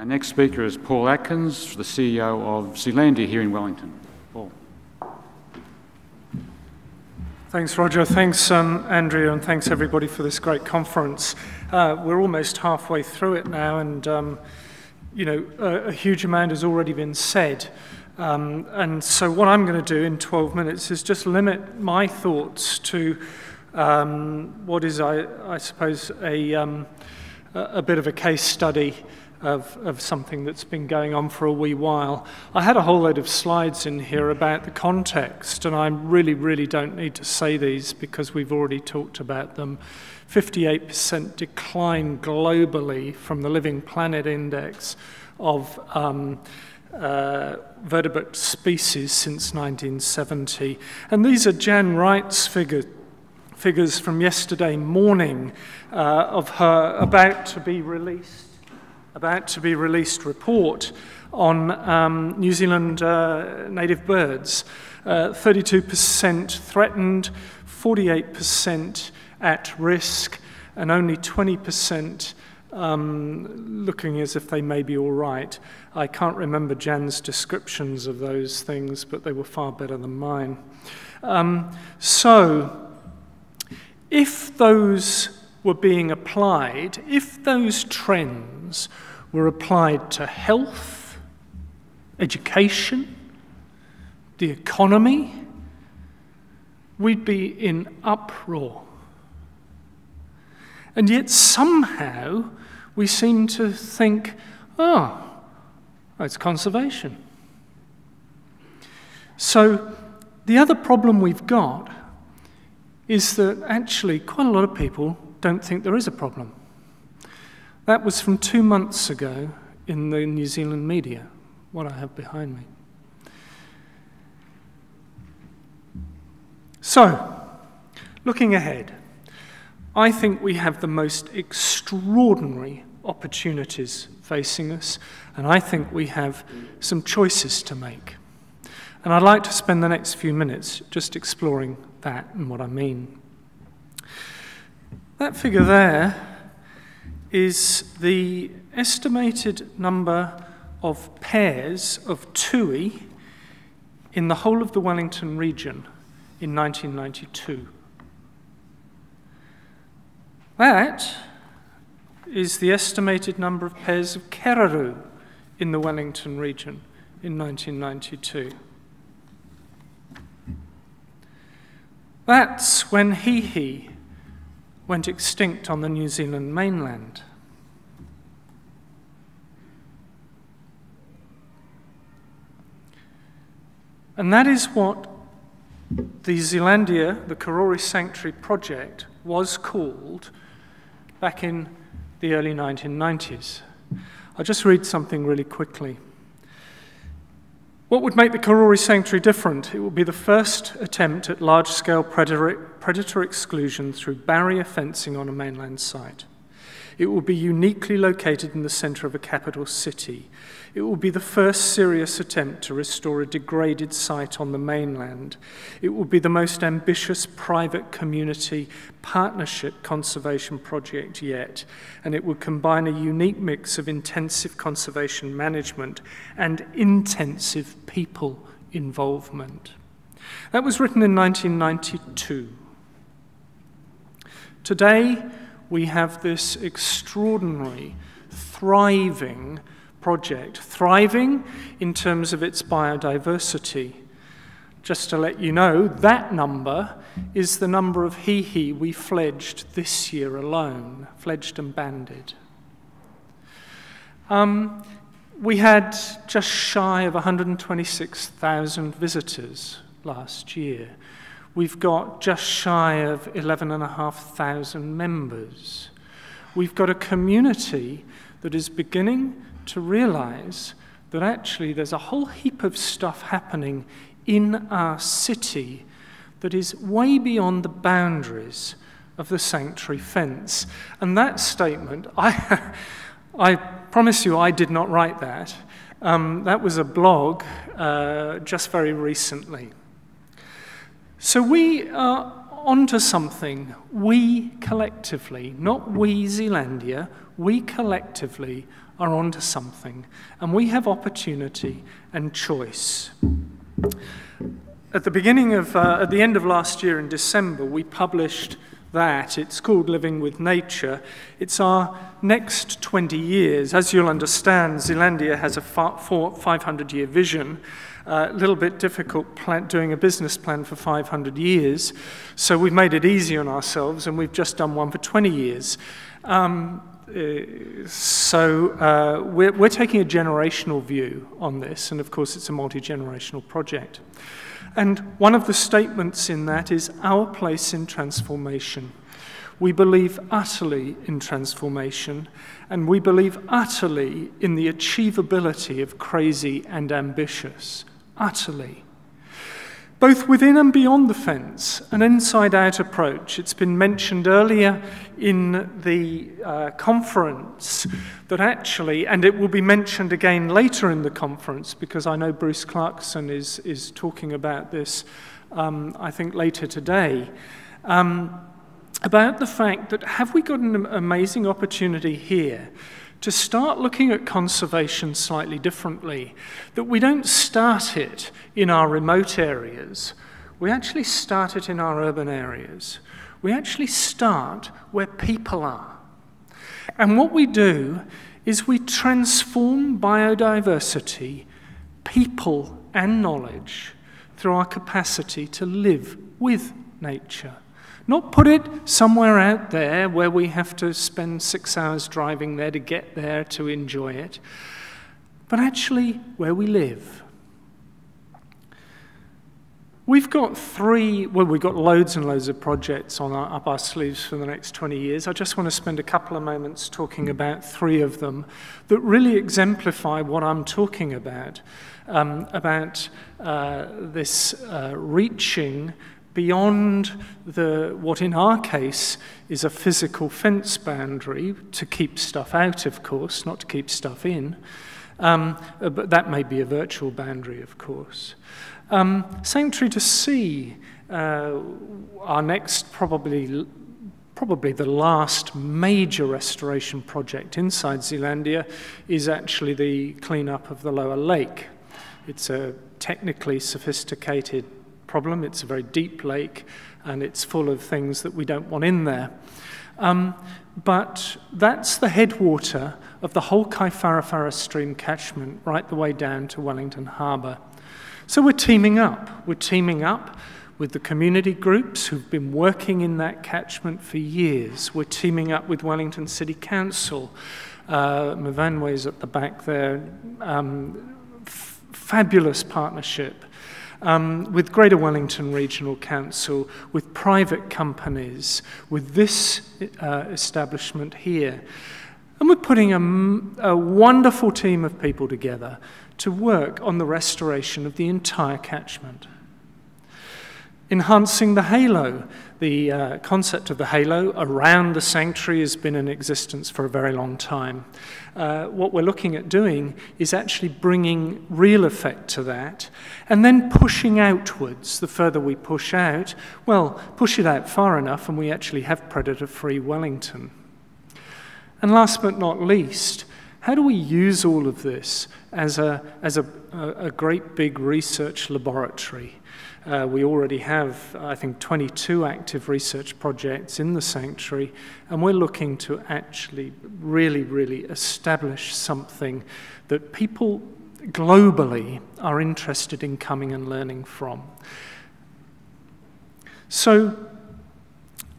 Our next speaker is Paul Atkins, the CEO of Zealandia here in Wellington. Paul. Thanks, Roger. Thanks, Andrea, and thanks everybody for this great conference. We're almost halfway through it now, and a huge amount has already been said. And so what I'm going to do in 12 minutes is just limit my thoughts to what is, I suppose, a bit of a case study of something that's been going on for a wee while. I had a whole load of slides in here about the context, and I really don't need to say these because we've already talked about them. 58% decline globally from the Living Planet Index of vertebrate species since 1970. And these are Jan Wright's figures from yesterday morning of her about to be released report on New Zealand native birds. 32% threatened, 48% at risk, and only 20% looking as if they may be all right. I can't remember Jan's descriptions of those things, but they were far better than mine. So, if those were being applied, if those trends were applied to health, education, the economy, we'd be in uproar. And yet somehow we seem to think, oh, it's conservation. So the other problem we've got is that actually quite a lot of people don't think there is a problem. That was from 2 months ago in the New Zealand media, what I have behind me. So, looking ahead, I think we have the most extraordinary opportunities facing us, and I think we have some choices to make. And I'd like to spend the next few minutes just exploring that and what I mean. That figure there is the estimated number of pairs of tui in the whole of the Wellington region in 1992. That is the estimated number of pairs of keraru in the Wellington region in 1992. That's when hihi went extinct on the New Zealand mainland. And that is what the Zealandia, the ecosanctuary project, was called back in the early 1990s. I'll just read something really quickly. What would make the ecosanctuary different? It would be the first attempt at large-scale predator exclusion through barrier fencing on a mainland site. It will be uniquely located in the centre of a capital city. It will be the first serious attempt to restore a degraded site on the mainland. It will be the most ambitious private community partnership conservation project yet, and it will combine a unique mix of intensive conservation management and intensive people involvement. That was written in 1992. Today, we have this extraordinary, thriving project, thriving in terms of its biodiversity. Just to let you know, that number is the number of hihi we fledged this year alone, fledged and banded. We had just shy of 126,000 visitors last year. We've got just shy of 11,500 members. We've got a community that is beginning to realize that actually there's a whole heap of stuff happening in our city that is way beyond the boundaries of the sanctuary fence. And that statement, I promise you I did not write that. That was a blog just very recently. So we are onto something. We collectively, not we Zealandia, we collectively are onto something, and we have opportunity and choice. At the end of last year in December, we published that. It's called Living with Nature. It's our next 20 years. As you'll understand, Zealandia has a 500-year vision. A little bit difficult doing a business plan for 500 years, so we've made it easy on ourselves, and we've just done one for 20 years. We're taking a generational view on this, and of course it's a multi-generational project. And one of the statements in that is our place in transformation. We believe utterly in transformation, and we believe utterly in the achievability of crazy and ambitious. Utterly. Both within and beyond the fence, an inside-out approach. It's been mentioned earlier in the conference that actually, and it will be mentioned again later in the conference, because I know Bruce Clarkson is talking about this, I think later today, about the fact that have we got an amazing opportunity here to start looking at conservation slightly differently, that we don't start it in our remote areas, we actually start it in our urban areas. We actually start where people are. And what we do is we transform biodiversity, people and knowledge through our capacity to live with nature. Not put it somewhere out there where we have to spend 6 hours driving there to get there to enjoy it, but actually where we live. We've got we've got loads and loads of projects up our sleeves for the next 20 years. I just want to spend a couple of moments talking about 3 of them that really exemplify what I'm talking about this reaching beyond what in our case is a physical fence boundary to keep stuff out, of course, not to keep stuff in, but that may be a virtual boundary, of course. Sanctuary to Sea, our next, probably the last major restoration project inside Zealandia, is actually the cleanup of the lower lake. It's a technically sophisticated problem. It's a very deep lake, and it's full of things that we don't want in there. But that's the headwater of the whole Kaifara stream catchment, right the way down to Wellington Harbour. So we're teaming up. We're teaming up with the community groups who've been working in that catchment for years. We're teaming up with Wellington City Council. Mvanwe's at the back there. Fabulous partnership. With Greater Wellington Regional Council, with private companies, with this establishment here. And we're putting a wonderful team of people together to work on the restoration of the entire catchment. Enhancing the halo. The concept of the halo around the sanctuary has been in existence for a very long time. What we're looking at doing is actually bringing real effect to that, and then pushing outwards. The further we push out, well, push it out far enough and we actually have predator-free Wellington. And last but not least, how do we use all of this as a great big research laboratory? We already have, I think, 22 active research projects in the sanctuary, and we're looking to actually really establish something that people globally are interested in coming and learning from. So,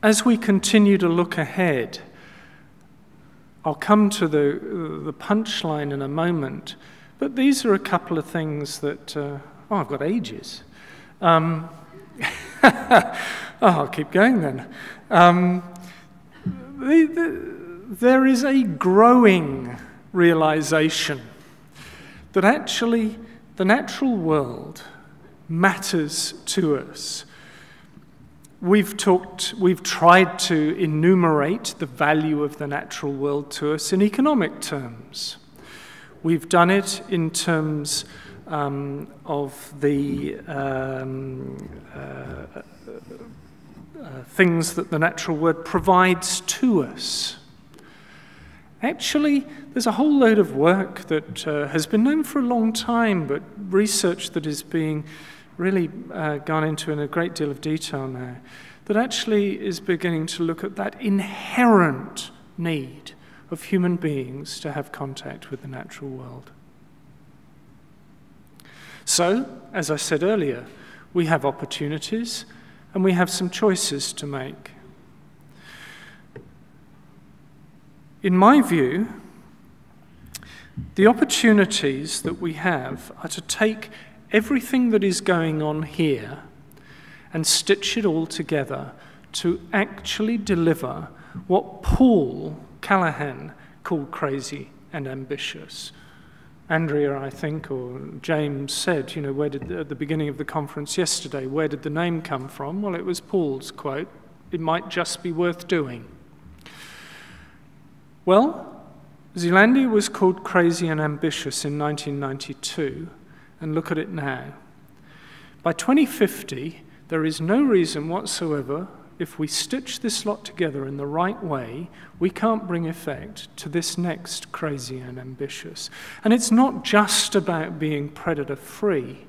as we continue to look ahead, I'll come to the punchline in a moment, but these are a couple of things that, I've got ages. I'll keep going then. There is a growing realization that actually the natural world matters to us. We've tried to enumerate the value of the natural world to us in economic terms. We've done it in terms of the things that the natural world provides to us. Actually, there's a whole load of work that has been known for a long time, but research that is being really gone into in a great deal of detail now, that actually is beginning to look at that inherent need of human beings to have contact with the natural world. So, as I said earlier, we have opportunities and we have some choices to make. In my view, the opportunities that we have are to take everything that is going on here and stitch it all together to actually deliver what Paul Callahan called crazy and ambitious. Andrea, I think, or James said, where did at the beginning of the conference yesterday, where did the name come from? Well, it was Paul's quote, "It might just be worth doing." Well, Zealandia was called crazy and ambitious in 1992, and look at it now. By 2050, there is no reason whatsoever, if we stitch this lot together in the right way, we can't bring effect to this next crazy and ambitious. And it's not just about being predator-free.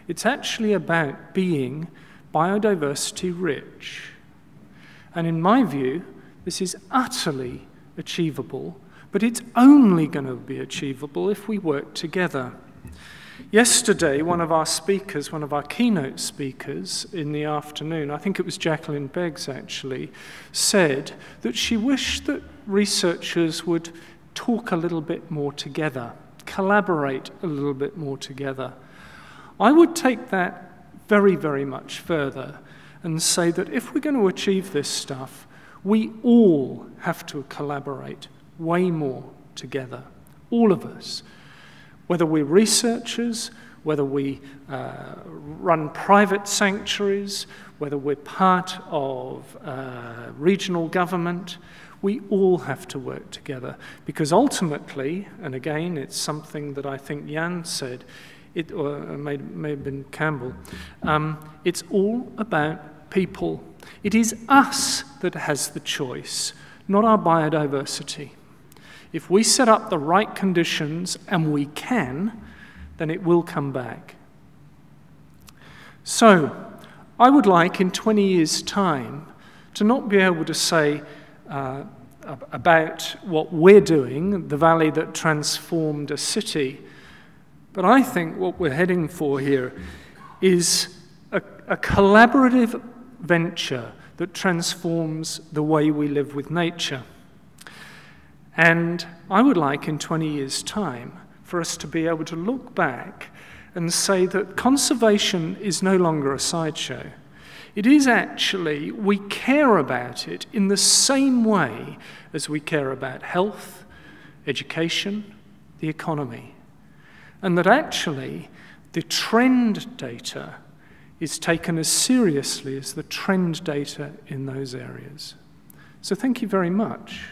It's actually about being biodiversity rich. And in my view, this is utterly achievable, but it's only going to be achievable if we work together. Yesterday, one of our keynote speakers in the afternoon, I think it was Jacqueline Beggs actually, said that she wished that researchers would talk a little bit more together, collaborate a little bit more together. I would take that very, very much further and say that if we're going to achieve this stuff, we all have to collaborate way more together, all of us. Whether we're researchers, whether we run private sanctuaries, whether we're part of regional government, we all have to work together. Because ultimately, and again, it's something that I think Jan said, or may have been Campbell, it's all about people. It is us that has the choice, not our biodiversity. If we set up the right conditions, and we can, then it will come back. So, I would like in 20 years' time to not be able to say about what we're doing, the valley that transformed a city, but I think what we're heading for here is a collaborative venture that transforms the way we live with nature. And I would like in 20 years' time for us to be able to look back and say that conservation is no longer a sideshow. It is actually, we care about it in the same way as we care about health, education, the economy. And that actually the trend data is taken as seriously as the trend data in those areas. So thank you very much.